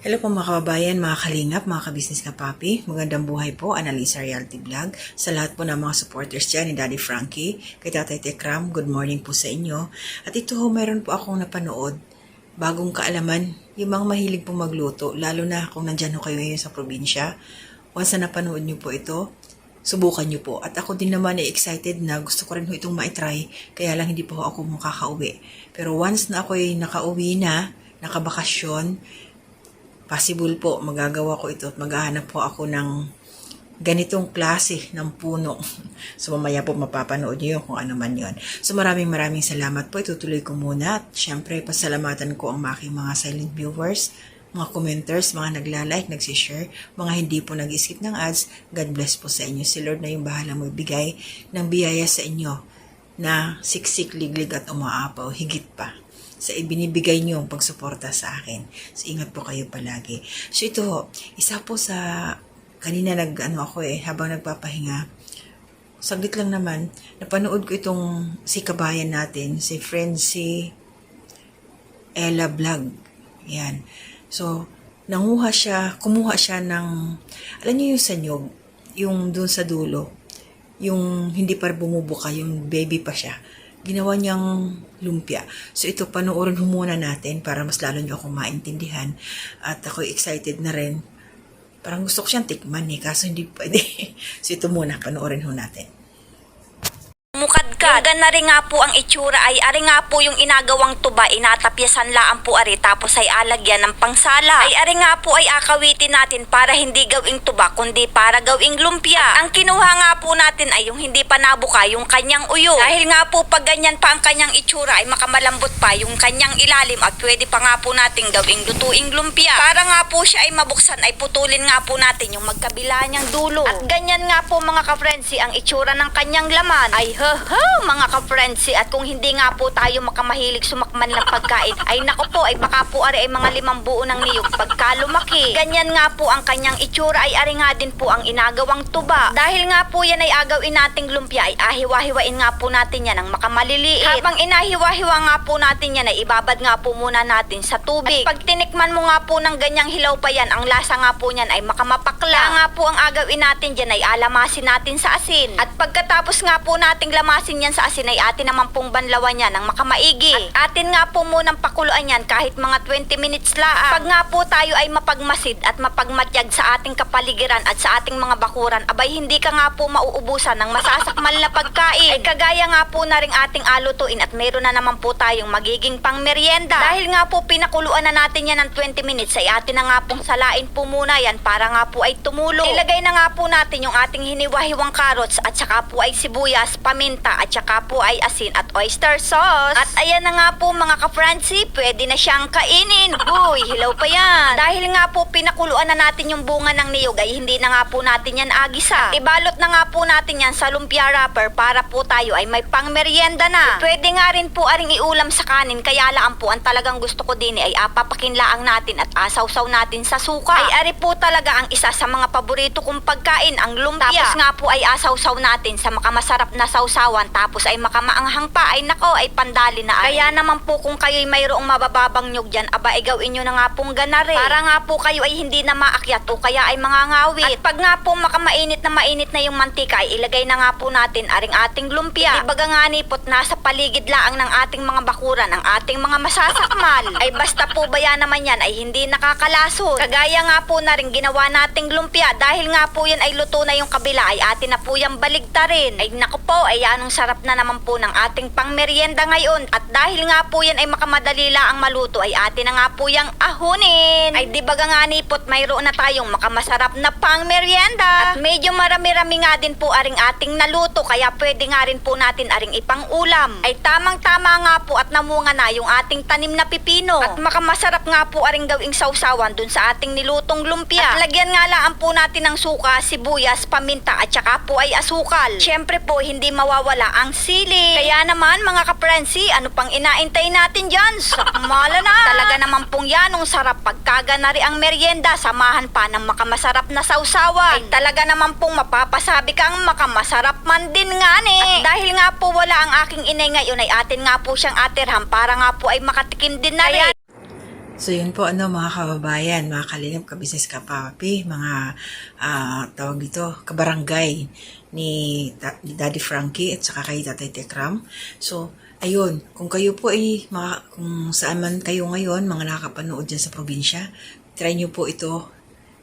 Hello po mga kababayan, mga kalingap, mga kabisnes ka papi. Magandang buhay po, Annalisa Realty Vlog. Sa lahat po ng mga supporters dyan ni Daddy Frankie, kay Tatay Tekram, good morning po sa inyo. At ito ho, meron po akong napanood, bagong kaalaman, yung mga mahilig po magluto, lalo na kung nandyan ho kayo ngayon sa probinsya. Once na napanood nyo po ito, subukan nyo po. At ako din naman ay excited na gusto ko rin ho itong maitry, kaya lang hindi po ako makakauwi. Pero once na ako ay nakauwi na, nakabakasyon, possible po, magagawa ko ito at maghahanap po ako ng ganitong klase ng puno. So, mamaya po mapapanood nyo kung ano man yon. So, maraming salamat po. Itutuloy ko muna. At syempre, pasalamatan ko ang aking mga silent viewers, mga commenters, mga nagla-like, nagsishare, mga hindi po nag-skip ng ads. God bless po sa inyo. Si Lord na yung bahala mo ibigay ng biyaya sa inyo na siksik, liglig at umaapaw, higit pa sa ibinibigay niyo ang pagsuporta sa akin. So, ingat po kayo palagi. So, ito, isa po sa, kanina habang nagpapahinga, saglit lang naman, napanood ko itong si kabayan natin, si Frenzy Ella Vlog. Yan. So, kumuha siya ng, alam niyo yung sanyog, yung dun sa dulo, yung hindi pa bumubuka, yung baby pa siya. Ginawa niyang lumpia. So ito, panoorin ho muna natin para mas lalo niyo akong maintindihan. At ako excited na rin. Parang gusto ko siyang tikman kaso hindi pwede. So ito muna, panoorin ho natin. Mukadkad. Yung ganari nga po ang itsura ay ari nga po yung inagawang tuba, inatapyasan laan po ari tapos ay alagyan ng pangsala. Ay ari nga po ay akawitin natin para hindi gawing tuba kundi para gawing lumpia. At ang kinuha nga po natin ay yung hindi pa nabuka yung kanyang uyo. Dahil nga po pag ganyan pa ang kanyang itsura ay makamalambot pa yung kanyang ilalim at pwede pa nga po natin gawing lutuing lumpia. Para nga po siya ay mabuksan ay putulin nga po natin yung magkabila niyang dulo. At ganyan nga po mga ka-frenzy ang itsura ng kanyang laman. Ay mga ka-frenzy, at kung hindi nga po tayo makamahilig sumakman ng pagkain, ay nako po, ay baka po ari ay mga 5 buo ng niyog pagka lumaki. Ganyan nga po ang kanyang itsura, ay ari nga din po ang inagawang tuba. Dahil nga po yan ay agawin nating lumpia, ay ahiwa-hiwain nga po natin yan ng makamaliliit. Habang inahiwa-hiwa nga po natin yan, ay ibabad nga po muna natin sa tubig. At pag tinikman mo nga po ng ganyang hilaw pa yan, ang lasa nga po niyan ay makamapakla. Kaya nga po ang agawin natin dyan ay alamasin natin sa asin. At pagkatapos nga po nating lamasin yan sa asin ay atin naman pong banlawan yan ng makamaigi. At atin nga po munang pakuluan yan kahit mga 20 minutes laang. Pag nga po tayo ay mapagmasid at mapagmatyag sa ating kapaligiran at sa ating mga bakuran, abay hindi ka nga po mauubusan ng masasakmal na pagkain. Ay kagaya nga po na ring ating alutuin at meron na naman po tayong magiging pangmeryenda. Dahil nga po pinakuluan na natin yan ng 20 minutes ay atin na nga pong salain po muna yan para nga po ay tumulo. Ilagay na nga po natin yung ating hiniwa-hiwang carrots at saka po ay sibuyas, paminta at saka po ay asin at oyster sauce. At ayan na nga po mga ka-frenzy, pwede na siyang kainin. Uy, hilaw pa yan. Dahil nga po pinakuluan na natin yung bunga ng niyog ay hindi na nga po natin yan agisa. Ibalot na nga po natin yan sa lumpia wrapper para po tayo ay may pangmeryenda na. Pwede nga rin po aring iulam sa kanin, kaya lang po ang talagang gusto ko din ay apapakinlaang natin at asawsaw natin sa suka. Ay ari po talaga ang isa sa mga paborito kong pagkain, ang lumpia. Tapos nga po ay asawsaw natin sa makamasarap na sausawan tapos ay makamaanghang pa, ay nako, ay pandali na ay. Kaya naman po kung kayo'y mayroong mabababang nyug dyan, aba ay gawin nyo na nga pong ganari. Para nga po kayo ay hindi na maakyat o kaya ay mangangawit. At pag nga po mainit na yung mantika, ay ilagay na nga po natin aring ating lumpia. Ibaga nga nipot, nasa paligid laang ng ating mga bakuran, ang ating mga masasakmal. Ay basta po baya naman yan ay hindi nakakalason. Kagaya nga po na rin ginawa nating lumpia, dahil nga po yan ay luto na yung kabila, ay atin na po yung baligtarin. Ay nako po, ay anong sarap na naman po ng ating pangmeryenda ngayon. At dahil nga po yan ay makamadali lang ang maluto, ay atin na nga po yung ahunin. Ay di baga nga nipot, mayroon na tayong makamasarap na pangmeryenda. At medyo marami-rami nga din po aring ating naluto, kaya pwede nga rin po natin aring ipang ulam. Ay tamang-tama nga po at namunga na yung ating tanim na pipino. At makamasarap nga po aring gawing sausawan dun sa ating nilutong lumpia. At lagyan nga lang po natin ng suka, sibuyas, paminta at saka po ay asukal. Syempre po hindi mawawala ang sili. Kaya naman mga ka-frenzy, ano pang inaintay natin dyan? Sakmala na! Talaga naman pong yanong sarap pagkaganari ang merienda, samahan pa ng makamasarap na sausawan. Ay talaga naman pong mapapasabi kang makamasarap man din nga ni. At dahil nga po wala ang aking inay ngayon, ay atin nga po siyang atirham para nga po ay makatikim din na rin. So yun po mga kababayan, mga kalingap, kabisnes kapapi, mga tawag dito, kabarangay ni Daddy Frankie at saka kay Tatay Tekram. So ayun, kung kayo po ay kung saan man kayo ngayon, mga nakakapanood dyan sa probinsya, try nyo po ito,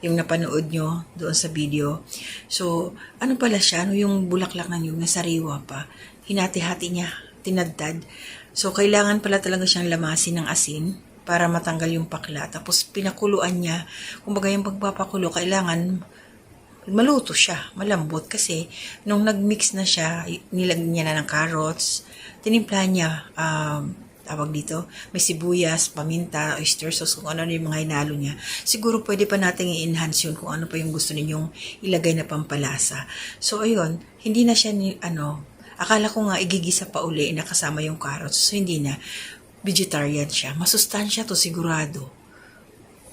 yung napanood nyo doon sa video. So ano pala siya, yung bulaklak ng nyug na sariwa pa, hinati-hati niya, tinadtad. So kailangan pala talaga siyang lamasin ng asin para matanggal yung pakla. Tapos pinakuluan niya. Kumbaga yung pagpapakulo, kailangan maluto siya, malambot. Kasi nung nagmix na siya, nilagyan niya na ng carrots, tinimpla niya, tawag dito, may sibuyas, paminta, oyster sauce, kung ano yung mga hinalo niya. Siguro pwede pa natin i-enhance yun kung ano pa yung gusto ninyong ilagay na pampalasa. So ayun, hindi na siya akala ko nga igigisa pa uli na kasama yung carrots. So hindi na. Vegetarian siya. Masustansya to sigurado.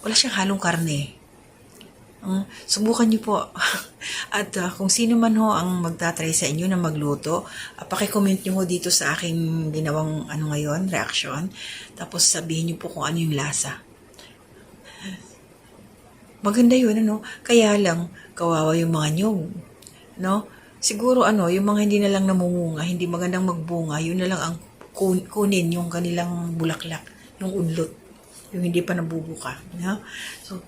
Wala siyang halong karne. Subukan niyo po. At kung sino man ho ang magtatry sa inyo na magluto, paki-comment niyo ho dito sa aking ginawang ngayon, reaction. Tapos sabihin niyo po kung ano yung lasa. Maganda yun, Kaya lang, kawawa yung mga nyog. Siguro yung mga hindi na lang namumunga, hindi magandang magbunga, yun na lang ang kunin yung kanilang bulaklak, yung unlot, yung hindi pa nabubuka. So,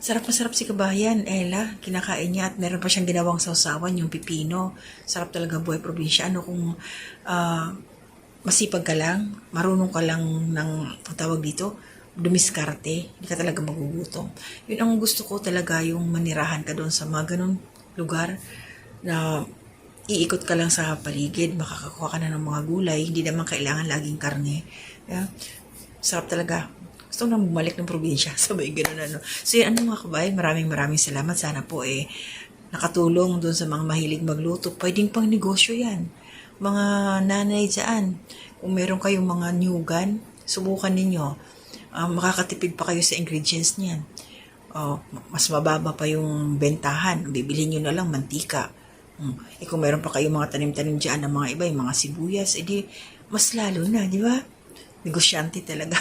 sarap na sarap si kabayan, Ella, kinakain niya at meron pa siyang ginawang sausawan, yung pipino. Sarap talaga buhay probinsya. Kung masipag ka lang, marunong ka lang ng, tawag dito, dumiskarte, hindi ka talaga magugutom. Yun ang gusto ko talaga, yung manirahan ka doon sa mga ganun lugar na iikot ka lang sa paligid, makakakuha ka na ng mga gulay, hindi naman kailangan laging karne. Sarap talaga. Gusto ko nang bumalik ng probinsya, sabay gano'n. So yan, mga kabayan, maraming salamat. Sana po nakatulong doon sa mga mahilig magluto. Pwedeng pang negosyo yan. Mga nanay dyan, kung meron kayong mga nyugan, subukan ninyo. Makakatipid pa kayo sa ingredients niyan. Mas mababa pa yung bentahan. Bibili nyo na lang mantika. Kung meron pa kayong mga tanim-tanim dyan ng mga iba, yung mga sibuyas, edi mas lalo na, di ba? Negosyante talaga.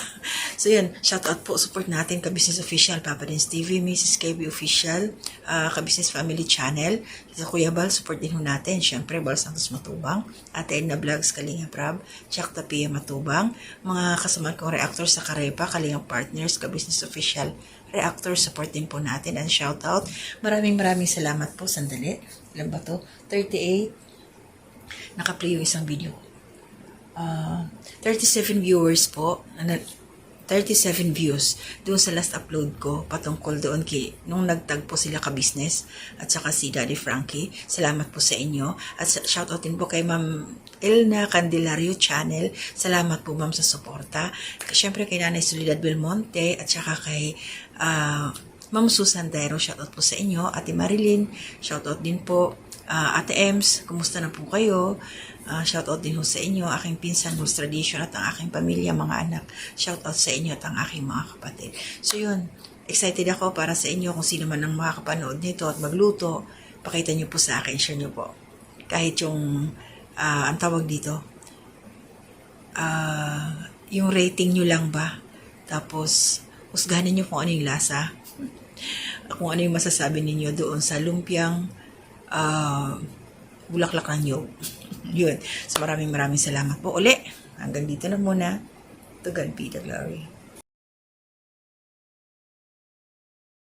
So yan, shout out po, support natin Kabisnes Official, Papa Dins TV, Mrs. KB Official, Kabisnes Family Channel, sa Kuya Bal, support din ho natin, syempre, Bal Santos Matubang, Ate Edna Vlogs, Kalinga Prab, Chak Tapia Matubang, mga kasama kong reactors sa Karepa, Kalinga Partners, Kabisnes Official, reactors, support din po natin, and shout out. Maraming salamat po. Sandali. Ilan ba to? 38. Naka-play yung isang video. 37 viewers po. 37 views doon sa last upload ko patungkol doon nung nagtagpo sila kabisnes at saka si Daddy Frankie. Salamat po sa inyo. At shoutout din po kay Ma'am Elna Candelario Channel. Salamat po ma'am sa suporta. Siyempre kay Nanay Soledad Belmonte at saka kay Ma'am Susan Dairo. Shoutout po sa inyo. Ate Marilyn, shoutout din po. Ate Ems, kumusta na po kayo? Shoutout din ho sa inyo, aking pinsan, Rose Tradition, at ang aking pamilya, mga anak. Shoutout sa inyo at ang aking mga kapatid. So yun, excited ako para sa inyo kung sino man ang makakapanood nito at magluto. Pakita nyo po sa akin, share nyo po. Kahit yung, ang tawag dito, yung rating nyo lang ba? Tapos, husgahan nyo kung ano yung lasa. Kung ano yung masasabi ninyo doon sa lumpiang bulaklak ng nyog. Yun. So maraming salamat po uli. Hanggang dito na muna. To God be the glory.